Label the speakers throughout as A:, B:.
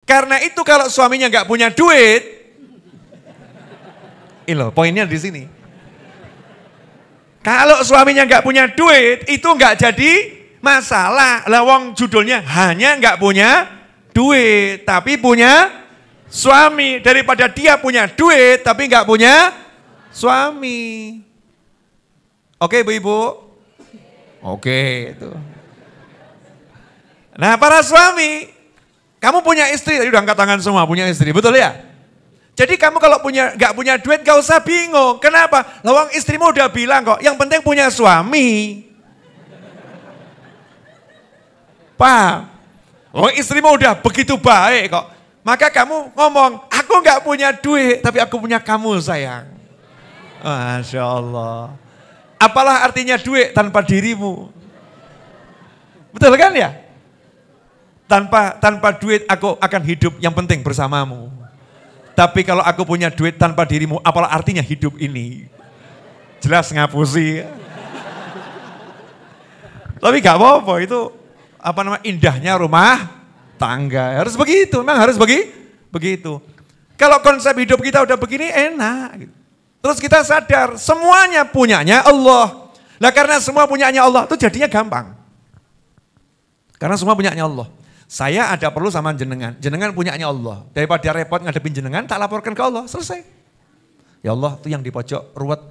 A: Karena itu kalau suaminya nggak punya duit, ini loh poinnya di sini. Kalau suaminya nggak punya duit, itu nggak jadi masalah. Lawang judulnya hanya nggak punya duit, tapi punya suami. Daripada dia punya duit, tapi nggak punya suami. Oke Bu-ibu? Oke itu. Nah para suami, kamu punya istri, tadi udah angkat tangan semua punya istri, betul ya? Jadi kamu kalau nggak punya duit gak usah bingung. Kenapa? Lawang istrimu udah bilang kok, yang penting punya suami. Paham? Lawang istrimu udah begitu baik kok. Maka kamu ngomong, aku nggak punya duit, tapi aku punya kamu sayang. Masya Allah. Apalah artinya duit tanpa dirimu? Betul kan ya? Tanpa duit aku akan hidup, yang penting bersamamu. Tapi kalau aku punya duit tanpa dirimu, apalah artinya hidup ini? Jelas ngapusi. Tapi gak apa-apa, itu indahnya rumah tangga. Harus begitu, memang harus begitu. Kalau konsep hidup kita udah begini enak. Terus kita sadar semuanya punyanya Allah. Nah karena semua punyanya Allah itu jadinya gampang. Karena semua punyanya Allah. Saya ada perlu sama jenengan punyanya Allah. Daripada repot ngadepin jenengan, tak laporkan ke Allah, selesai. Ya Allah, itu yang di pojok ruwet.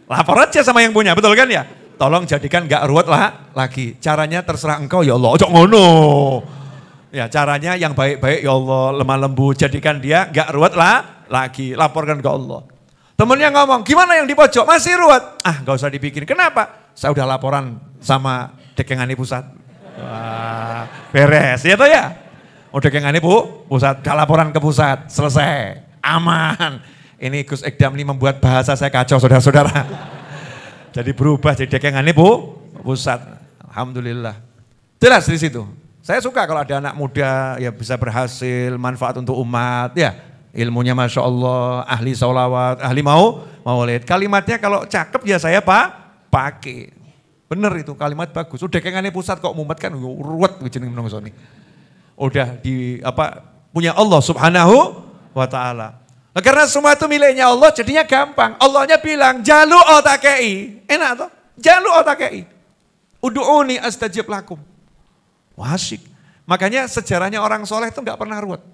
A: Lapor aja sama yang punya, betul kan ya? Tolong jadikan gak ruwet lah lagi. Caranya terserah engkau ya Allah, ojo ngono. Ya caranya yang baik-baik ya Allah, lemah lembut, jadikan dia gak ruwet lah lagi. Laporkan ke Allah. Temennya ngomong, gimana yang di pojok? Masih ruwet. Ah gak usah dipikirin, kenapa? Saya udah laporan sama Dekengane pusat. Wah, beres ya toh ya. Oh Dekengane pusat, udah laporan ke pusat, selesai, aman. Ini Gus Ekdam ini membuat bahasa saya kacau saudara-saudara. Jadi berubah jadi Dekengane pusat. Alhamdulillah. Jelas di situ. Saya suka kalau ada anak muda ya bisa berhasil, manfaat untuk umat ya. Ilmunya Masya Allah, ahli sholawat, ahli maulid. Kalimatnya kalau cakep ya saya pakai. Bener itu kalimat bagus. Udah kengane pusat kok mumet kan ruwet jeneng menungso ni. Udah punya Allah Subhanahu wa taala. Nah, karena semua itu miliknya Allah jadinya gampang. Allahnya bilang, "Jalu otakei." Enak toh? Jalu otakei. Ud'uni astajib lakum. Wah, asyik. Makanya sejarahnya orang soleh itu enggak pernah ruwet.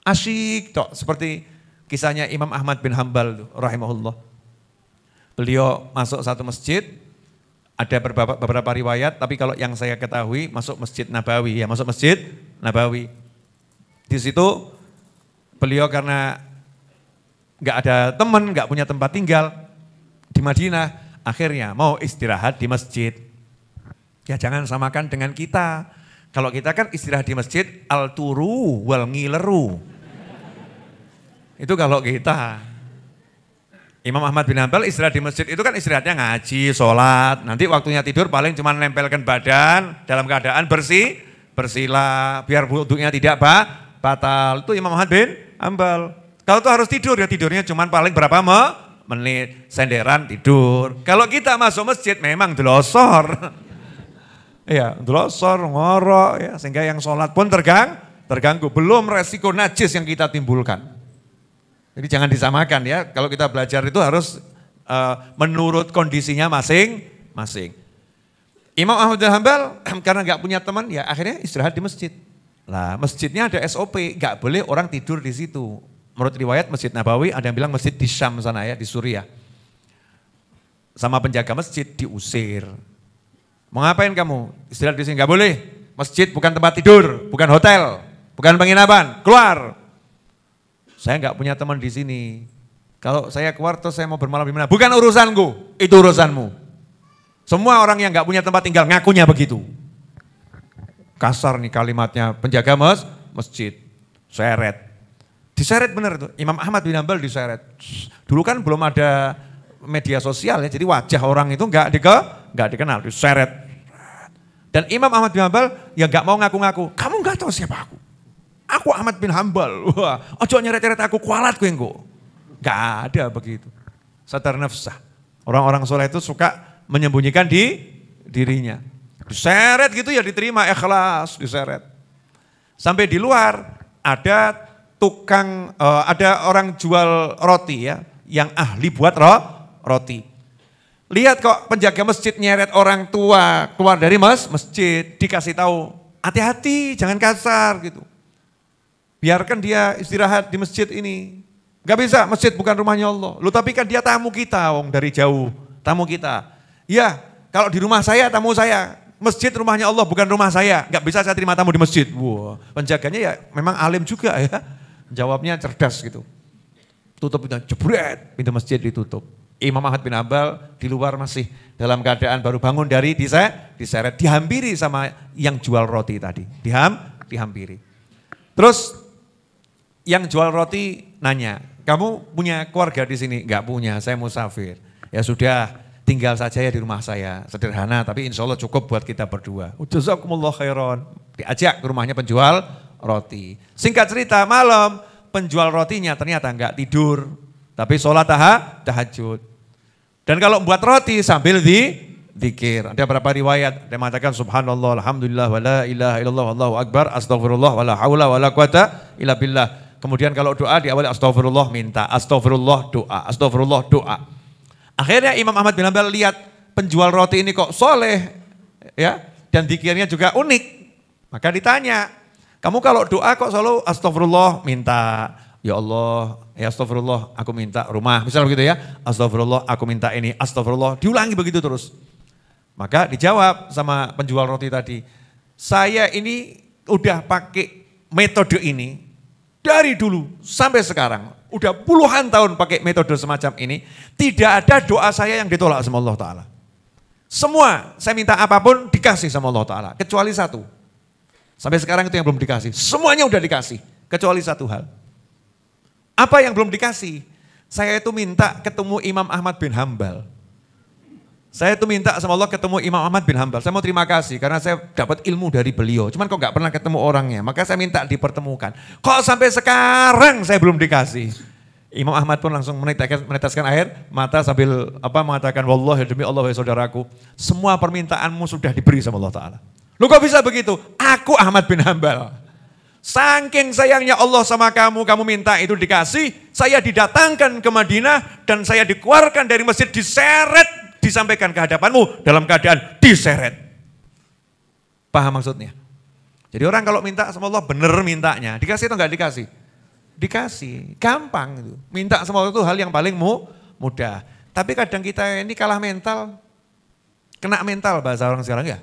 A: Asyik toh, seperti kisahnya Imam Ahmad bin Hambal rahimahullah. Beliau masuk satu masjid. Ada beberapa riwayat, tapi kalau yang saya ketahui masuk Masjid Nabawi, ya masuk Masjid Nabawi. Di situ beliau karena nggak ada teman, nggak punya tempat tinggal di Madinah, akhirnya mau istirahat di masjid. Ya jangan samakan dengan kita. Kalau kita kan istirahat di masjid, al-turu wal ngileru. Itu kalau kita. Imam Ahmad bin Hanbal istirahat di masjid itu kan istirahatnya ngaji, sholat. Nanti waktunya tidur paling cuma nempelkan badan dalam keadaan bersila. Biar wudunya tidak batal. Itu Imam Ahmad bin Hanbal. Kalau itu harus tidur ya tidurnya cuma paling berapa menit. Senderan tidur. Kalau kita masuk masjid memang delosor. Ya delosor, ngorok ya. Sehingga yang sholat pun terganggu. Belum resiko najis yang kita timbulkan. Jadi jangan disamakan ya, kalau kita belajar itu harus menurut kondisinya masing-masing. Imam Ahmad bin Hanbal karena nggak punya teman ya akhirnya istirahat di masjid. Lah masjidnya ada SOP, nggak boleh orang tidur di situ. Menurut riwayat Masjid Nabawi ada yang bilang masjid di Syam sana ya, di Suriah. Sama penjaga masjid diusir. Mau ngapain kamu? Istirahat di sini nggak boleh. Masjid bukan tempat tidur, bukan hotel, bukan penginapan. Keluar. Saya nggak punya teman di sini. Kalau saya keluar terus saya mau bermalam di mana? Bukan urusanku, itu urusanmu. Semua orang yang nggak punya tempat tinggal ngakunya begitu. Kasar nih kalimatnya penjaga masjid. Seret. Diseret bener itu. Imam Ahmad bin Hanbal diseret. Dulu kan belum ada media sosial ya, jadi wajah orang itu nggak dikenal, diseret. Dan Imam Ahmad bin Hanbal ya nggak mau ngaku-ngaku. Kamu nggak tahu siapa aku? Aku Ahmad bin Hanbal, wah, ojo nyeret-nyeret aku kualat gue engko. Gak ada begitu. Satar nafsah. Orang-orang soleh itu suka menyembunyikan dirinya. Diseret gitu ya diterima, ikhlas, diseret. Sampai di luar ada tukang, ada orang jual roti ya, yang ahli buat roti. Lihat kok penjaga masjid nyeret orang tua keluar dari masjid, dikasih tahu, hati-hati jangan kasar gitu. Biarkan dia istirahat di masjid ini. Gak bisa, masjid bukan rumahnya Allah. Loh tapi kan dia tamu kita, wong dari jauh, tamu kita. Ya, kalau di rumah saya, tamu saya. Masjid rumahnya Allah, bukan rumah saya. Gak bisa saya terima tamu di masjid. Wah, penjaganya ya memang alim juga ya. Jawabnya cerdas gitu. Tutup pintu, jebret, pintu masjid ditutup. Imam Ahmad bin Hanbal di luar masih dalam keadaan baru bangun dari diseret, dihampiri sama yang jual roti tadi. Dihampiri. Terus yang jual roti nanya, kamu punya keluarga di sini? Enggak punya, saya musafir. Ya sudah, tinggal saja ya di rumah saya. Sederhana, tapi insya Allah cukup buat kita berdua. Jazakumullah khairan. Diajak ke rumahnya penjual roti. Singkat cerita, malam penjual rotinya ternyata enggak tidur. Tapi sholat tahajud. Dan kalau buat roti sambil zikir. Ada beberapa riwayat yang mengatakan subhanallah, alhamdulillah, wa la ilaha illallah, wallahu akbar, astagfirullah, wa la hawla wa la quwata illa billah. Kemudian kalau doa diawali astagfirullah minta, astagfirullah doa, astagfirullah doa. Akhirnya Imam Ahmad bin Hanbal lihat penjual roti ini kok soleh ya, dan zikirnya juga unik. Maka ditanya, kamu kalau doa kok selalu astagfirullah minta, ya Allah, ya astagfirullah aku minta rumah, misalnya begitu ya, astagfirullah aku minta ini, astagfirullah, diulangi begitu terus. Maka dijawab sama penjual roti tadi, saya ini udah pakai metode ini dari dulu sampai sekarang, udah puluhan tahun pakai metode semacam ini, tidak ada doa saya yang ditolak sama Allah Ta'ala. Semua saya minta apapun dikasih sama Allah Ta'ala, kecuali satu. Sampai sekarang itu yang belum dikasih, semuanya udah dikasih, kecuali satu hal. Apa yang belum dikasih? Saya itu minta ketemu Imam Ahmad bin Hanbal. Saya itu minta sama Allah ketemu Imam Ahmad bin Hanbal. Saya mau terima kasih karena saya dapat ilmu dari beliau. Cuman kok gak pernah ketemu orangnya. Maka saya minta dipertemukan. Kok sampai sekarang saya belum dikasih? Imam Ahmad pun langsung meneteskan air mata sambil mengatakan, wallahi demi Allah ya saudaraku, semua permintaanmu sudah diberi sama Allah Ta'ala. Lu kok bisa begitu? Aku Ahmad bin Hanbal. Saking sayangnya Allah sama kamu, kamu minta itu dikasih, saya didatangkan ke Madinah dan saya dikeluarkan dari masjid, diseret, disampaikan ke hadapanmu dalam keadaan diseret. Paham maksudnya? Jadi orang kalau minta sama Allah bener mintanya, dikasih atau enggak dikasih? Dikasih, gampang itu. Minta sama Allah itu hal yang paling mudah. Tapi kadang kita ini kalah mental, kena mental bahasa orang sekarang ya.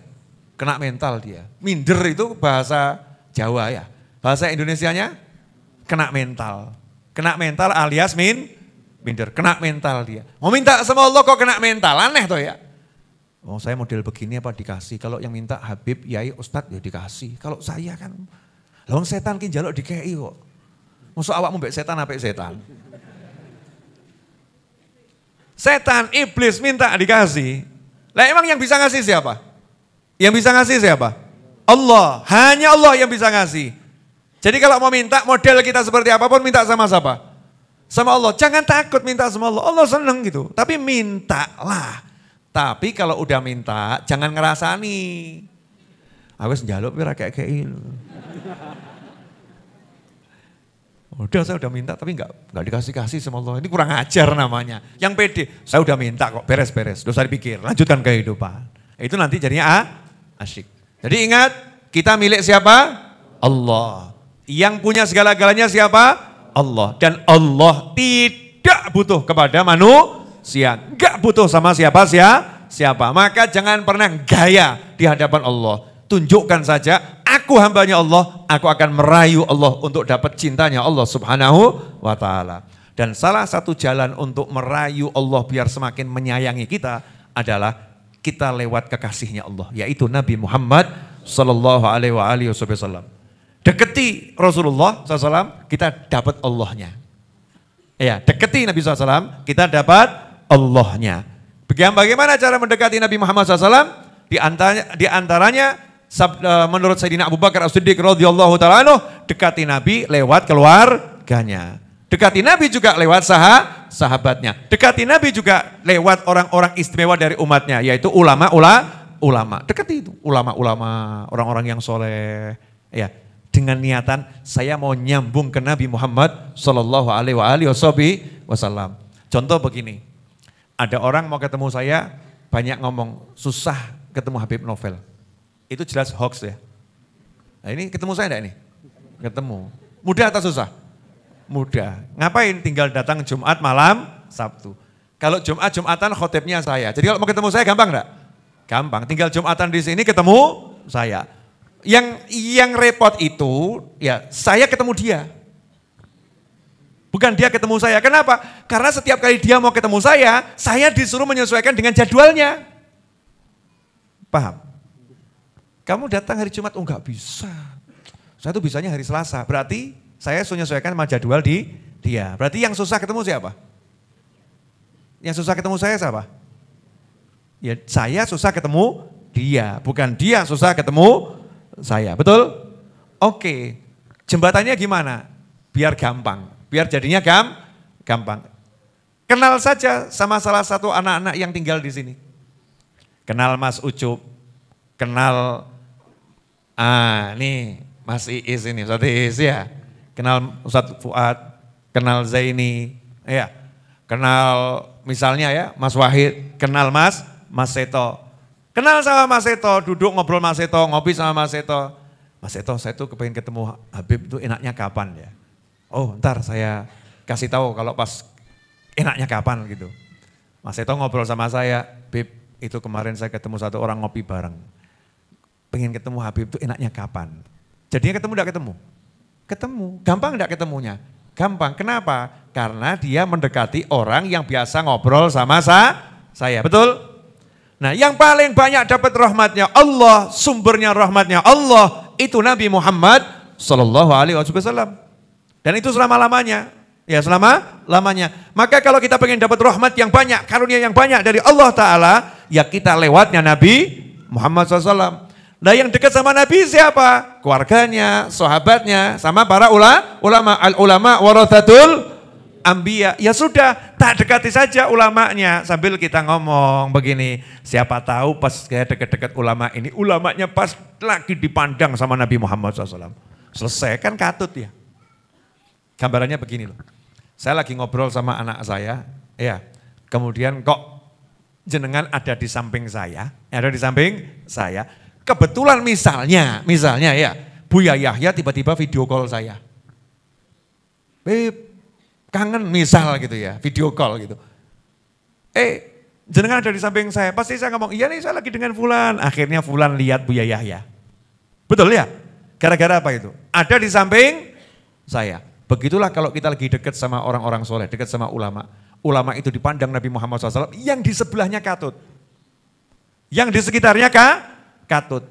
A: Kena mental dia. Minder itu bahasa Jawa ya. Bahasa Indonesianya kena mental. Kena mental alias minder. Kena mental dia. Mau minta sama Allah kok kena mental. Aneh toh ya. Oh saya model begini apa dikasih. Kalau yang minta Habib, Yai, Ustadz ya dikasih. Kalau saya kan, lawang setan ki njaluk dikei kok. Masuk awakmu mbek setan apa setan. Setan, iblis minta dikasih. Lah emang yang bisa ngasih siapa? Yang bisa ngasih siapa? Allah. Hanya Allah yang bisa ngasih. Jadi kalau mau minta model kita seperti apapun minta sama siapa? Sama Allah. Jangan takut minta sama Allah. Allah seneng gitu. Tapi mintalah. Tapi kalau udah minta jangan ngerasani. Aku njaluk pira kayak ini. Udah saya udah minta tapi enggak dikasih-kasih sama Allah. Ini kurang ajar namanya. Yang pede, saya udah minta kok beres-beres. Dosa dipikir, lanjutkan kehidupan. Itu nanti jadinya asyik. Jadi ingat, kita milik siapa? Allah. Yang punya segala-galanya siapa? Allah. Dan Allah tidak butuh kepada manusia. Enggak butuh sama siapa. Maka jangan pernah gaya di hadapan Allah. Tunjukkan saja, aku hambanya Allah, aku akan merayu Allah untuk dapat cintanya Allah Subhanahu wa ta'ala. Dan salah satu jalan untuk merayu Allah biar semakin menyayangi kita adalah kita lewat kekasihnya Allah, yaitu Nabi Muhammad sallallahu alaihi wasallam. Deketi Rasulullah SAW, kita dapat Allahnya. Ya, deketi Nabi SAW, kita dapat Allahnya. Bagaimana cara mendekati Nabi Muhammad SAW? Di antaranya menurut Sayyidina Abu Bakar As-Siddiq radhiyallahu ta'ala anhu, dekati Nabi lewat keluarganya. Dekati Nabi juga lewat sahabatnya. Dekati Nabi juga lewat orang-orang istimewa dari umatnya, yaitu ulama-ulama ulama. Dekati itu, ulama-ulama, orang-orang yang soleh. Ya, dengan niatan saya mau nyambung ke Nabi Muhammad Sallallahu Alaihi Wasallam. Contoh begini, ada orang mau ketemu saya, banyak ngomong, susah ketemu Habib Novel. Itu jelas hoax ya. Nah ini ketemu saya enggak ini? Ketemu. Mudah atau susah? Mudah. Ngapain? Tinggal datang Jumat malam, Sabtu. Kalau Jumatan khotibnya saya. Jadi kalau mau ketemu saya gampang enggak? Gampang. Tinggal Jumatan di sini ketemu saya. Yang repot itu ya saya ketemu dia. Bukan dia ketemu saya. Kenapa? Karena setiap kali dia mau ketemu saya disuruh menyesuaikan dengan jadwalnya. Paham? Kamu datang hari Jumat, oh enggak bisa. Saya tuh bisanya hari Selasa. Berarti saya menyesuaikan sama jadwal di dia. Berarti yang susah ketemu siapa? Yang susah ketemu saya siapa? Ya saya susah ketemu dia. Bukan dia susah ketemu saya. Betul? Oke. Jembatannya gimana? Biar gampang. Biar jadinya gampang. Kenal saja sama salah satu anak-anak yang tinggal di sini. Kenal Mas Ucup. Kenal, nih Mas Iis ini, Ustadz Iis ya. Kenal Ustadz Fuad, kenal Zaini, ya. Kenal misalnya ya Mas Wahid, kenal Mas Seto. Kenal sama Mas Seto, duduk ngobrol Mas Seto, ngopi sama Mas Seto. Mas Seto, saya tuh kepengen ketemu Habib itu enaknya kapan ya? Oh ntar saya kasih tahu kalau pas enaknya kapan gitu. Mas Seto ngobrol sama saya, Bib itu kemarin saya ketemu satu orang ngopi bareng. Pengen ketemu Habib itu enaknya kapan? Jadinya ketemu enggak ketemu? Ketemu. Gampang enggak ketemunya? Gampang. Kenapa? Karena dia mendekati orang yang biasa ngobrol sama saya. Betul? Nah yang paling banyak dapat rahmatnya Allah, sumbernya rahmatnya Allah, itu Nabi Muhammad Sallallahu Alaihi Wasallam. Dan itu selama-lamanya. Ya selama-lamanya. Maka kalau kita pengen dapat rahmat yang banyak, karunia yang banyak dari Allah Ta'ala, ya kita lewatnya Nabi Muhammad SAW. Nah yang dekat sama Nabi siapa? Keluarganya, sahabatnya, sama para ulama. Al-ulama warathatul anbiya. Ya sudah, tak dekati saja ulamanya. Sambil kita ngomong begini, siapa tahu pas saya dekat-dekat ulama ini, ulamanya pas lagi dipandang sama Nabi Muhammad SAW. Selesai, kan katut ya. Gambarannya begini loh. Saya lagi ngobrol sama anak saya, ya. Kemudian kok jenengan ada di samping saya, Kebetulan misalnya ya, Buya Yahya tiba-tiba video call saya. Beb, kangen misal gitu ya, video call gitu. Jenengan ada di samping saya, pasti saya ngomong, iya nih saya lagi dengan Fulan. Akhirnya Fulan lihat Buya Yahya. Betul ya? Gara-gara apa itu? Ada di samping saya. Begitulah kalau kita lagi dekat sama orang-orang soleh, dekat sama ulama. Ulama itu dipandang Nabi Muhammad SAW, yang di sebelahnya katut. Yang di sekitarnya katut.